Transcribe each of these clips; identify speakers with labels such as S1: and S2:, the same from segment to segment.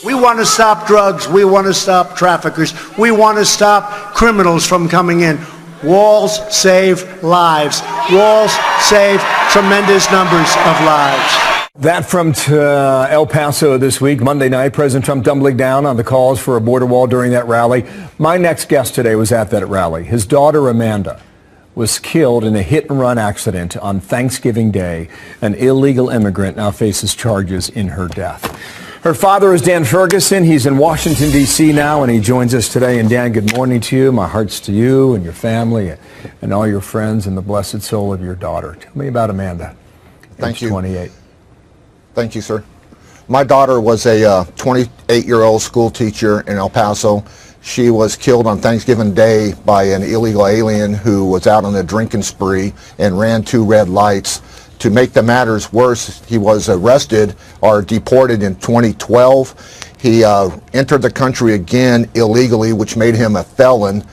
S1: We want to stop drugs. We want to stop traffickers. We want to stop criminals from coming in. Walls save lives. Walls save tremendous numbers of lives.
S2: That from El Paso this week. Monday night, President Trump doubling down on the calls for a border wall during that rally. My next guest today was at that rally. His daughter, Amanda, was killed in a hit-and-run accident on Thanksgiving Day. An illegal immigrant now faces charges in her death. Her father is Dan Ferguson. He's in Washington, D.C. now, and he joins us today. And Dan, good morning to you. My heart's to you and your family and all your friends and the blessed soul of your daughter. Tell me about Amanda.
S3: Thank you.
S2: 28.
S3: Thank you, sir. My daughter was a 28-year-old school teacher in El Paso. She was killed on Thanksgiving Day by an illegal alien who was out on a drinking spree and ran 2 red lights. To make the matters worse, he was arrested or deported in 2012. He entered the country again illegally, which made him a felon.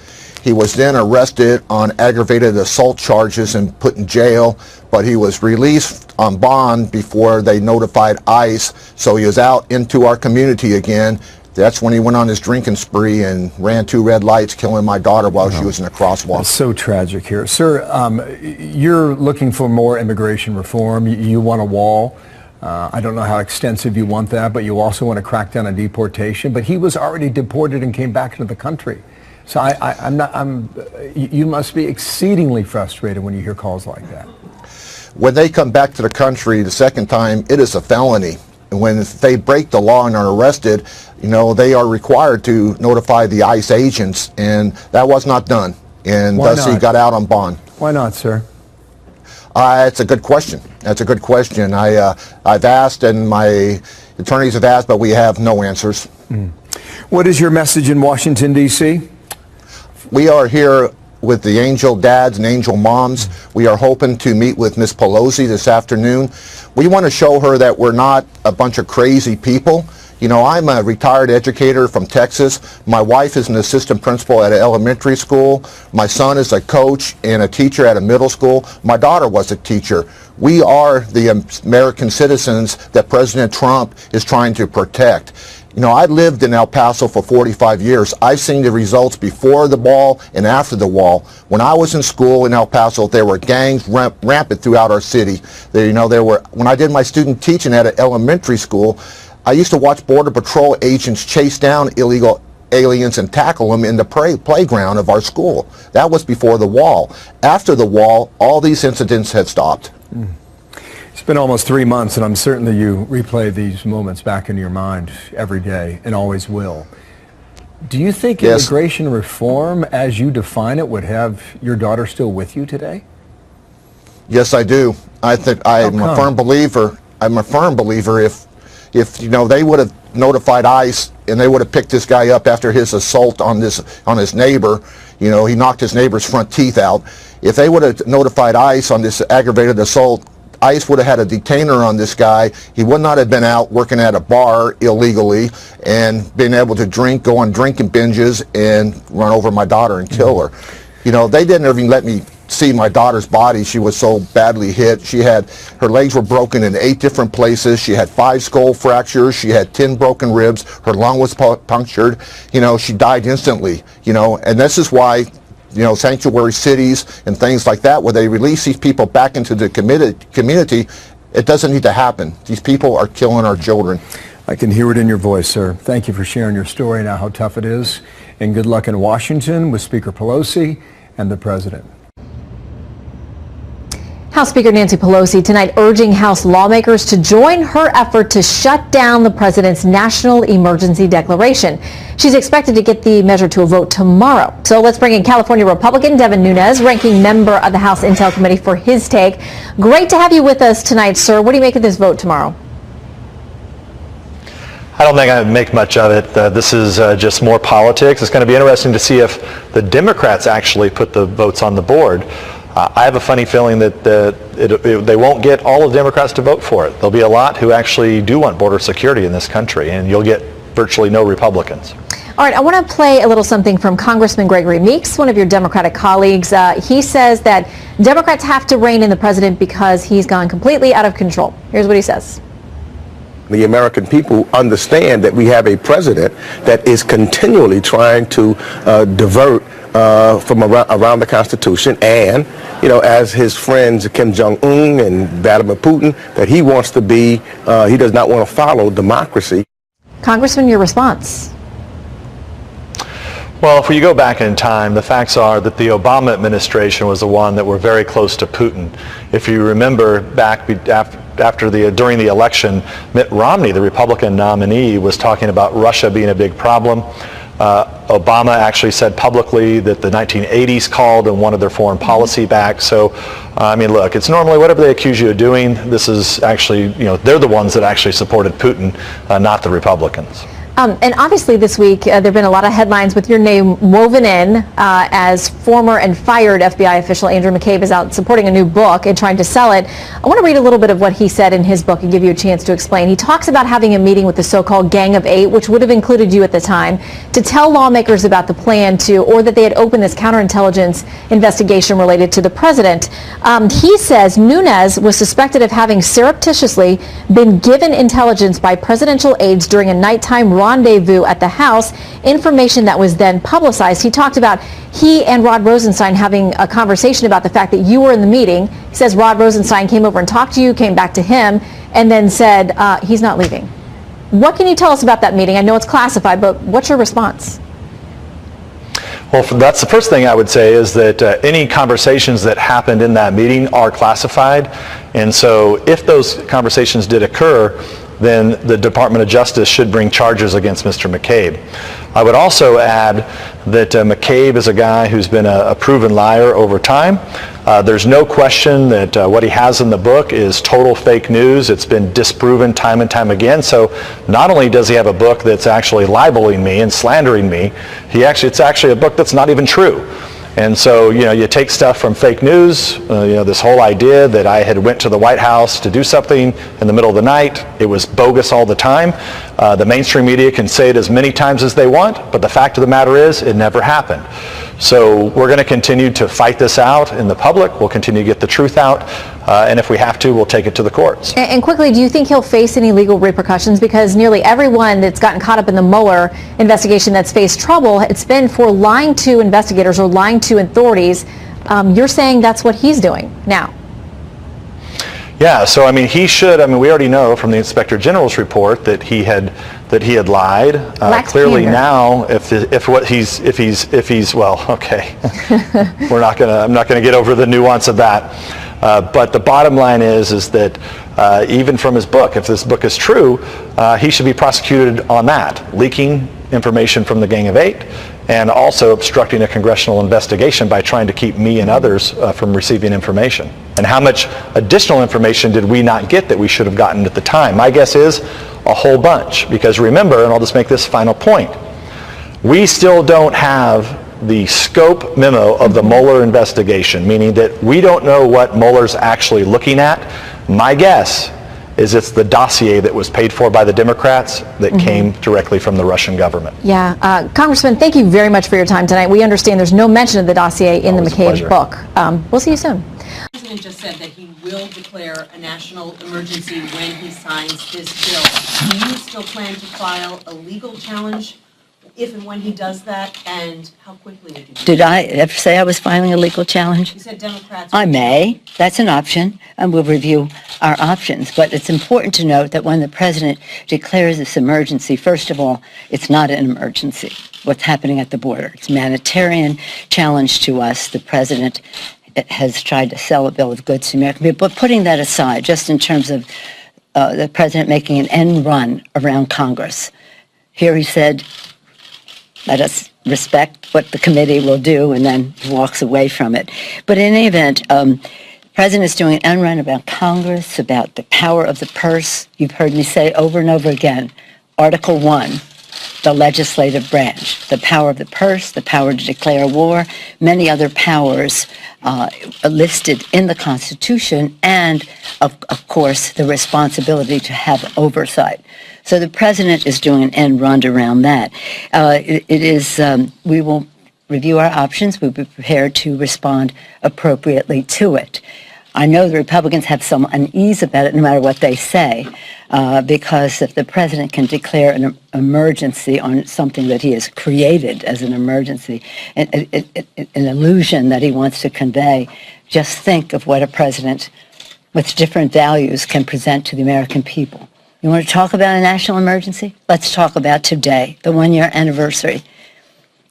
S3: He was then arrested on aggravated assault charges and put in jail, but he was released on bond before they notified ICE, so he was out into our community again. That's when he went on his drinking spree and ran 2 red lights, killing my daughter while she was in a crosswalk.
S2: That's so tragic here. Sir, you're looking for more immigration reform. You want a wall. I don't know how extensive you want that, but you also want to crack down on deportation. But he was already deported and came back into the country. So you must be exceedingly frustrated when you hear calls like that.
S3: When they come back to the country the second time, it is a felony. When they break the law and are arrested, they are required to notify the ICE agents, and that was not done. And thus he got out on bond.
S2: Why not, sir?
S3: It's a good question. That's a good question. I've asked, and my attorneys have asked, but we have no answers.
S2: What is your message in Washington, D.C.?
S3: We are here with the angel dads and angel moms. We are hoping to meet with Miss Pelosi this afternoon. We want to show her that we're not a bunch of crazy people. I'm a retired educator from Texas. My wife is an assistant principal at an elementary school. My son is a coach and a teacher at a middle school. My daughter was a teacher. We are the American citizens that President Trump is trying to protect. I lived in El Paso for 45 years. I've seen the results before the wall and after the wall. When I was in school in El Paso, there were gangs rampant throughout our city. When I did my student teaching at an elementary school, I used to watch Border Patrol agents chase down illegal aliens and tackle them in the playground of our school. That was before the wall. After the wall, all these incidents had stopped.
S2: It's been almost 3 months, and I'm certain that you replay these moments back in your mind every day and always will. Do you think immigration reform, as you define it, would have your daughter still with you today?
S3: Yes, I do. I think I'm a firm believer. If they would have notified ICE and they would have picked this guy up after his assault on his neighbor. He knocked his neighbor's front teeth out. If they would have notified ICE on this aggravated assault, ICE would have had a detainer on this guy. He would not have been out working at a bar illegally and been able to go on drinking binges and run over my daughter and kill her. They didn't even let me see my daughter's body. She was so badly hit. Her legs were broken in 8 different places. She had 5 skull fractures. She had 10 broken ribs. Her lung was punctured. She died instantly. And this is why sanctuary cities and things like that, where they release these people back into the community, it doesn't need to happen. These people are killing our children.
S2: I can hear it in your voice, sir. Thank you for sharing your story and how tough it is. And good luck in Washington with Speaker Pelosi and the President.
S4: House Speaker Nancy Pelosi tonight urging House lawmakers to join her effort to shut down the president's national emergency declaration. She's expected to get the measure to a vote tomorrow. So let's bring in California Republican Devin Nunes, ranking member of the House Intel Committee, for his take. Great to have you with us tonight, sir. What do you make of this vote tomorrow?
S5: I don't think I make much of it. This is just more politics. It's going to be interesting to see if the Democrats actually put the votes on the board. I have a funny feeling that they won't get all of the Democrats to vote for it. There'll be a lot who actually do want border security in this country, and you'll get virtually no Republicans.
S4: All right, I want to play a little something from Congressman Gregory Meeks, one of your Democratic colleagues. He says that Democrats have to rein in the president because he's gone completely out of control. Here's what he says.
S6: the American people understand that we have a president that is continually trying to divert from around the Constitution, and, you know, as his friends Kim Jong-un and Vladimir Putin, that he wants to be, he does not want to follow democracy.
S4: Congressman, your response?
S5: Well, if you go back in time, the facts are that the Obama administration was the one that were very close to Putin. If you remember back during the election, Mitt Romney, the Republican nominee, was talking about Russia being a big problem. Obama actually said publicly that the 1980s called and wanted their foreign policy back. So, I mean, look, it's normally whatever they accuse you of doing. This is actually, you know, they're the ones that actually supported Putin, not the Republicans.
S4: And obviously this week, there have been a lot of headlines with your name woven in as former and fired FBI official Andrew McCabe is out supporting a new book and trying to sell it. I want to read a little bit of what he said in his book and give you a chance to explain. He talks about having a meeting with the so-called Gang of Eight, which would have included you at the time, to tell lawmakers about the plan to, or that they had opened this counterintelligence investigation related to the president. He says Nunes was suspected of having surreptitiously been given intelligence by presidential aides during a nighttime rendezvous at the House, information that was then publicized. He talked about he and Rod Rosenstein having a conversation about the fact that you were in the meeting. He says Rod Rosenstein came over and talked to you, came back to him, and then said he's not leaving. What can you tell us about that meeting? I know it's classified, but what's your response?
S5: Well, that's the first thing I would say is that any conversations that happened in that meeting are classified. And so if those conversations did occur, then the Department of Justice should bring charges against Mr. McCabe. I would also add that McCabe is a guy who's been a proven liar over time. There's no question that what he has in the book is total fake news. It's been disproven time and time again. So not only does he have a book that's actually libeling me and slandering me, it's actually a book that's not even true. And so, you know, you take stuff from fake news, you know, this whole idea that I had went to the White House to do something in the middle of the night. It was bogus all the time. The mainstream media can say it as many times as they want, but the fact of the matter is it never happened. So we're going to continue to fight this out in the public. We'll continue to get the truth out. And if we have to, we'll take it to the courts.
S4: And quickly, do you think he'll face any legal repercussions? Because nearly everyone that's gotten caught up in the Mueller investigation that's faced trouble, it's been for lying to investigators or lying to authorities. You're saying that's what he's doing now.
S5: Yeah, so I mean, he should. I mean, we already know from the Inspector General's report that he had lied. Clearly candor. Now, if he's well, okay, I'm not gonna get over the nuance of that. But the bottom line is that even from his book, if this book is true, he should be prosecuted on that, leaking information from the Gang of Eight, and also obstructing a congressional investigation by trying to keep me and others from receiving information. And how much additional information did we not get that we should have gotten at the time? My guess is a whole bunch, because remember, and I'll just make this final point, we still don't have the scope memo of the Mueller investigation, meaning that we don't know what Mueller's actually looking at. My guess is it's the dossier that was paid for by the Democrats that came directly from the Russian government.
S4: Yeah. Congressman, thank you very much for your time tonight. We understand there's no mention of the dossier in the McCabe book. We'll see you soon.
S7: The president just said that he will declare a national emergency when he signs this bill. Do you still plan to file a legal challenge if and when he does that, and how quickly would you do that?
S8: Did I ever say I was filing a legal challenge?
S7: You said Democrats...
S8: I may. That's an option, and we'll review our options. But it's important to note that when the president declares this emergency, first of all, it's not an emergency, what's happening at the border. It's a humanitarian challenge to us. The president has tried to sell a bill of goods to American people. But putting that aside, just in terms of the president making an end run around Congress, here he said, let us respect what the committee will do, and then walks away from it. But in any event, the president is doing an end run about Congress, about the power of the purse. You've heard me say over and over again, Article 1, the legislative branch, the power of the purse, the power to declare war, many other powers listed in the Constitution, and, of course, the responsibility to have oversight. So the president is doing an end run around that. We will review our options. We'll be prepared to respond appropriately to it. I know the Republicans have some unease about it no matter what they say, because if the president can declare an emergency on something that he has created as an emergency, an illusion that he wants to convey, just think of what a president with different values can present to the American people. You want to talk about a national emergency? Let's talk about today, the one-year anniversary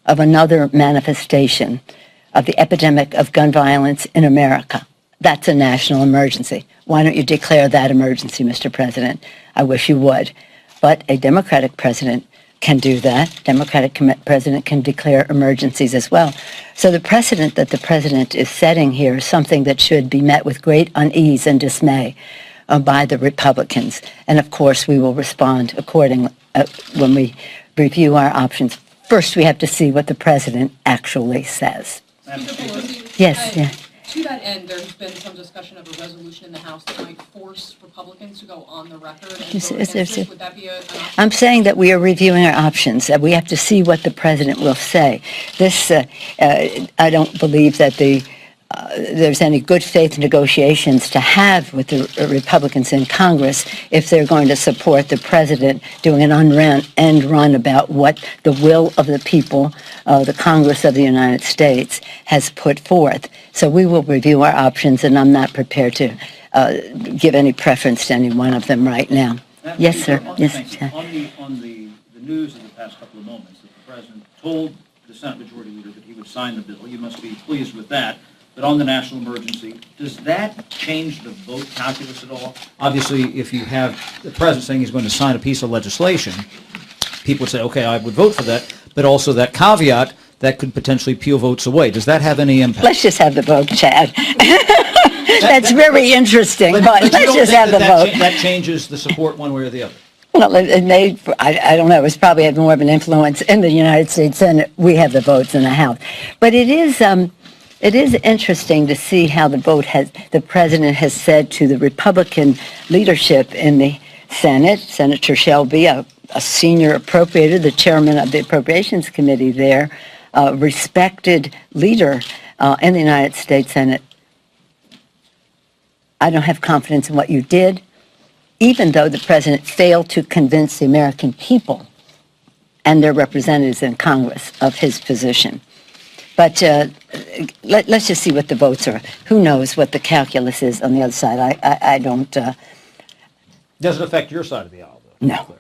S8: of another manifestation of the epidemic of gun violence in America. That's a national emergency. Why don't you declare that emergency, Mr. President? I wish you would. But a Democratic president can do that. Democratic president can declare emergencies as well. So the precedent that the president is setting here is something that should be met with great unease and dismay by the Republicans. And of course, we will respond accordingly when we review our options. First, we have to see what the president actually says. Yes, yeah.
S9: To that end, there's been some discussion of a resolution in the House that might force Republicans to go on the record and vote against this. Would that be an option?
S8: I'm saying that we are reviewing our options. We have to see what the president will say. This, I don't believe that there's any good faith negotiations to have with the Republicans in Congress if they're going to support the president doing an end run about what the will of the people, the Congress of the United States, has put forth. So we will review our options, and I'm not prepared to give any preference to any one of them right now. Yes, sir. Yes, sir.
S10: On the news of the past couple of moments that the president told the Senate Majority Leader that he would sign the bill, you must be pleased with that. But on the national emergency, does that change the vote calculus at all? Obviously, if you have the president saying he's going to sign a piece of legislation, people would say, okay, I would vote for that, but also that caveat that could potentially peel votes away. Does that have any impact?
S8: Let's just have the vote, Chad. That's very interesting, but let's just have the vote.
S10: That changes the support one way or the other.
S8: Well, it may, I don't know, it's probably had more of an influence in the United States Senate. We have the votes in the House. But it is interesting to see how the president has said to the Republican leadership in the Senate, Senator Shelby, a senior appropriator, the chairman of the Appropriations Committee there, respected leader in the United States Senate. I don't have confidence in what you did, even though the president failed to convince the American people and their representatives in Congress of his position. But let's just see what the votes are. Who knows what the calculus is on the other side? I don't...
S10: Doesn't affect your side of the aisle, though.
S8: No.